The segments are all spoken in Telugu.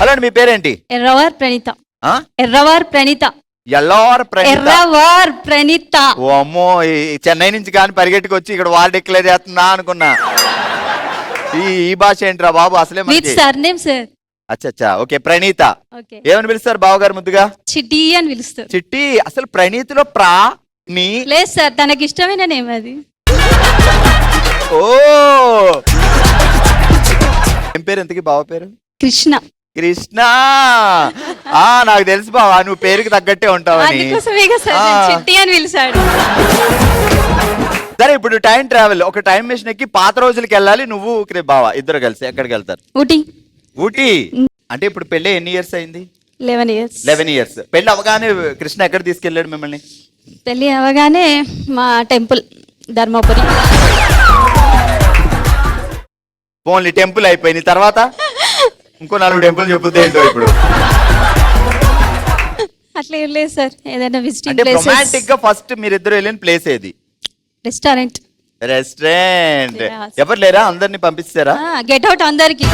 హలో మీ పేరేంటి? ఎర్రవార్ ప్రణీత. ఆ? ఎర్రవార్ ప్రణీత. ఎల్లవార్ ప్రణీత. ఎర్రవార్ ప్రణీత. ఓ అమ్మో, చెన్నై నుంచి కానీ పరిగెట్టుకు వచ్చి ఇక్కడ వారు డిక్లేర్ చేస్తుందా అనుకున్నా. ఈ భాష ఏంట్రా బాబు అసలే? Surname sir. అచ్చా ఓకే. ప్రణీత. ఓకే. ఏమని పిలుస్తారు బావగారు ముద్దుగా? చిట్టి అని పిలుస్తారు. చిట్టి. అసలు ప్రణీతిలో నీ లేదు సార్, తనకి ఇష్టమైన నేమ్ అది. ఓ ఏం పేరు ఎంతకి బావ పేరు? కృష్ణ. కృష్ణ. నాకు తెలుసు బావా, నువ్వు పేరుకి తగ్గట్టే ఉంటావని. అందుకోసమే సార్ చిట్టి అని పిలిచాడు. సరే, ఇప్పుడు టైం ట్రావెల్, ఒక టైం మెషిన్ ఎక్కి పాత రోజులకి వెళ్ళాలి. నువ్వు బావా ఇద్దరు కలిసి ఎక్కడికి వెళ్తారు? ఊటీ. ఊటీ అంటే ఇప్పుడు పెళ్ళి ఎన్ని ఇయర్స్ అయింది? 11 years. 11 years. పెళ్ళి అవగానే కృష్ణ ఎక్కడ తీసుకెళ్ళాడు మిమ్మల్ని? పెళ్ళి అవగానే మా టెంపుల్ ధర్మపురి. ఓన్లీ టెంపుల్ అయిపోయింది, తర్వాత ఇంకో 4 టెంపుల్ చెప్పుతే ఏంటో ఇప్పుడు. అట్లా ఏం లేదు సార్, ఏదైనా విజిటింగ్ అంటే ప్లేసెస్. రొమాంటిక్ గా ఫస్ట్ మీరిద్దరు వెళ్ళిన ప్లేస్ ఏది? రెస్టారెంట్. ఎవరు లేరా? అందరిని పంపిస్తారా? గెట్ అవుట్ అందరికి.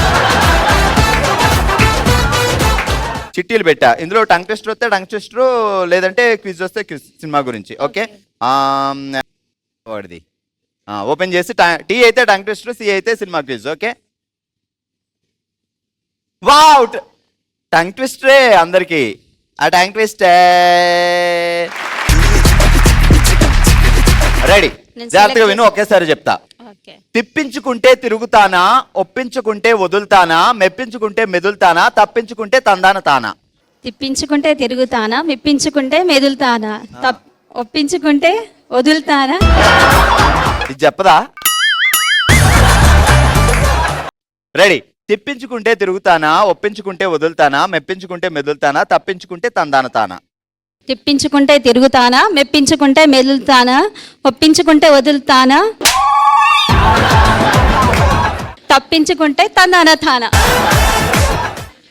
చిట్టీలు పెట్టా. ఇందులో టంగ్ టెస్టర్ వస్తే టంగ్ టెస్టర్, లేదంటే క్విజ్ వస్తే క్విజ్. సినిమా గురించి. ఓకే. వాడిది ఓపెన్ చేసి టీ అయితే టంగ్ టెస్టర్, సి అయితే cinema quiz. Okay. Wow, tongue ట్విస్టరే అందరికి. ఆ టంగ్ ట్విస్టే రెడీ. జాగ్రత్తగా విను, ఒకేసారి చెప్తా. తిప్పించుకుంటే తిరుగుతానా, ఒప్పించుకుంటే వదులుతానా, మెప్పించుకుంటే మెదులుతానా, తప్పించుకుంటే తందాన తానా. తిప్పించుకుంటే తిరుగుతానా, మెప్పించుకుంటే మెదులుతానా, ఒప్పించుకుంటే వదులుతానా. ఇది చెప్పదా? రెడీ. తిప్పించుకుంటే తిరుగుతానా, ఒప్పించుకుంటే వదులుతానా, మెప్పించుకుంటే మెదులుతానా, తప్పించుకుంటే తందాన తానా. తిప్పించుకుంటే తిరుగుతానా, మెప్పించుకుంటే మెదులుతానా, ఒప్పించుకుంటే వదులుతానా, తప్పించుకుంటే తందాన తానా.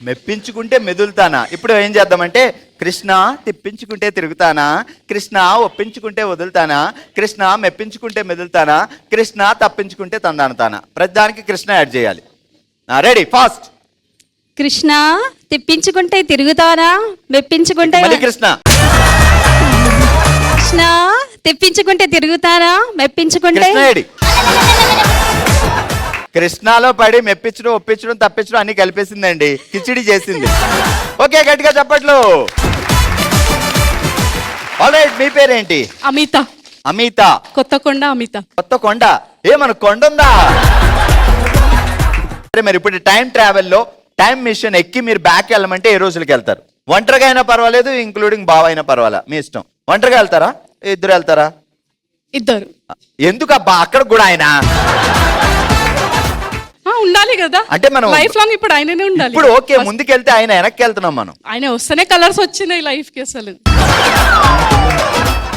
మెప్పించుకుంటే మెదులుతానా. ఇప్పుడు ఏం చేద్దామంటే, కృష్ణ తిప్పించుకుంటే తిరుగుతానా, కృష్ణ ఒప్పించుకుంటే వదులుతానా, కృష్ణ మెప్పించుకుంటే మెదులుతానా, కృష్ణ తప్పించుకుంటే తందాన తానా. ప్రతిదానికి కృష్ణ యాడ్ చేయాలి. Ready, fast. కృష్ణ తిప్పించుకుంటే తిరుగుతానా, మెప్పించుకుంటే కృష్ణ. కృష్ణ తిప్పించుకుంటే తిరుగుతానా, మెప్పించుకుంటే. కృష్ణలో పడి మెప్పించడం, ఒప్పించడం, తప్పించడం అన్ని కలిపేసిందండి, కిచిడి చేసింది. ఓకే, గట్టిగా చెప్పట్లు. ఆల్రైట్, మీ పేరేంటి? అమిత. అమిత. కొత్తకొండ అమిత. కొత్తకొండ. మన కొండ ఉందా? మరి ఇప్పుడు టైం ట్రావెల్లో టైం మిషన్ ఎక్కి మీరు బ్యాక్ వెళ్ళమంటే ఏ రోజులకి వెళ్తారు? ఒంటరిగా అయినా పర్వాలేదు, ఇంక్లూడింగ్ బావ అయినా పర్వాలా, మీ ఇష్టం. ఒంటరిగా వెళ్తారా, ఇద్దరు వెళ్తారా? ఇద్దరు. ఎందుకబ్బా అక్కడ కూడా ఆయన ఉండాలి కదా, అంటే మనం లైఫ్ లాంగ్ ఇప్పుడు ఆయననే ఉండాలి. ఇప్పుడు ఓకే, ముందుకెళ్తే ఆయన వెనక్కి వెళ్తున్నాం మనం. ఆయన వస్తేనే కలర్స్ వచ్చినాయి లైఫ్ కి. అసలు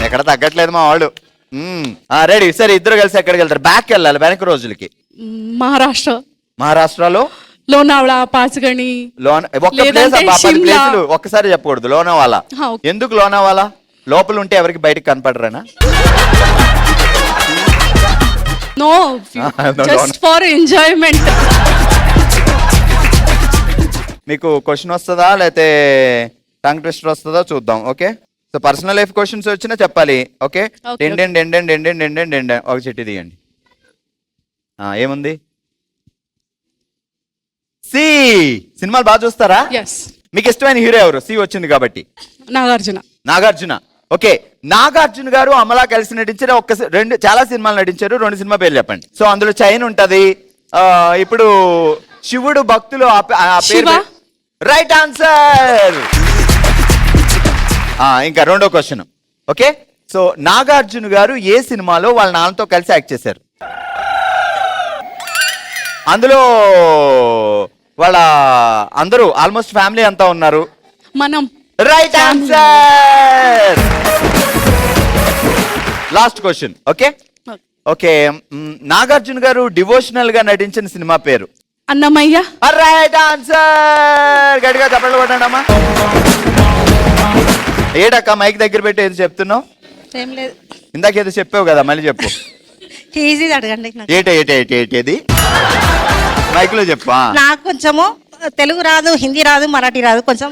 ఎక్కడ తగ్గట్లేదు మా వాళ్ళు. రెడీ. సరే, ఇద్దరు కలిసి ఎక్కడికి వెళ్తారు? బ్యాక్ వెళ్ళాలి, వెనక రోజులకి. మహారాష్ట్ర. మహారాష్ట్రలో లోనావాలా, పాచగణి. ఒక్కసారి చెప్పకూడదు. లోనావాలా. ఎందుకు లోనావాలా? లోపల ఉంటే ఎవరికి బయటకు కనపడరేనా? No, just for enjoyment. మీకు క్వశ్చన్ వస్తుందా లేకపోతే టంగ్ ట్విస్టర్ వస్తుందా చూద్దాం. Okay. So personal life questions వచ్చినా చెప్పాలి. ఓకే. ఒక చిట్టి తీయండి. ఏముంది? సి. సినిమాలు బాగా చూస్తారా? మీకు ఇష్టమైన హీరో ఎవరు? సి వచ్చింది కాబట్టి. నాగార్జున. నాగార్జున. ఓకే. నాగార్జున గారు అమలా కలిసి నటించారు. చాలా సినిమాలు నటించారు. 2 సినిమా పేర్లు చెప్పండి. సో అందులో చైన్ ఉంటది. ఇప్పుడు శివుడు భక్తులు రైట్ ఆన్సర్. ఇంకా రెండో క్వశ్చన్. ఓకే. సో నాగార్జున గారు ఏ సినిమాలో వాళ్ళ నాన్నతో కలిసి యాక్ట్ చేశారు? అందులో వాళ్ళ అందరూ ఆల్మోస్ట్ ఫ్యామిలీ అంతా ఉన్నారు. మనం. Right answer. Last question. Okay. Okay. Nagarjuna గారు డివోషనల్ గా నటించిన సినిమా పేరు? అన్నమయ్య. Right answer. గట్టిగా చెప్పండి కొట్టండమ్మా. ఏడక్క మైక్ దగ్గర పెట్టి ఏది చెప్తున్నావు? ఇందాక ఏదో చెప్పావు కదా, మళ్ళీ చెప్పు. ఈజీ అడగండి. ఏటేది మైక్ లో చెప్పు. నాకు కొంచెము తెలుగు రాదు, హిందీ రాదు, మరాఠీ రాదు, కొంచెం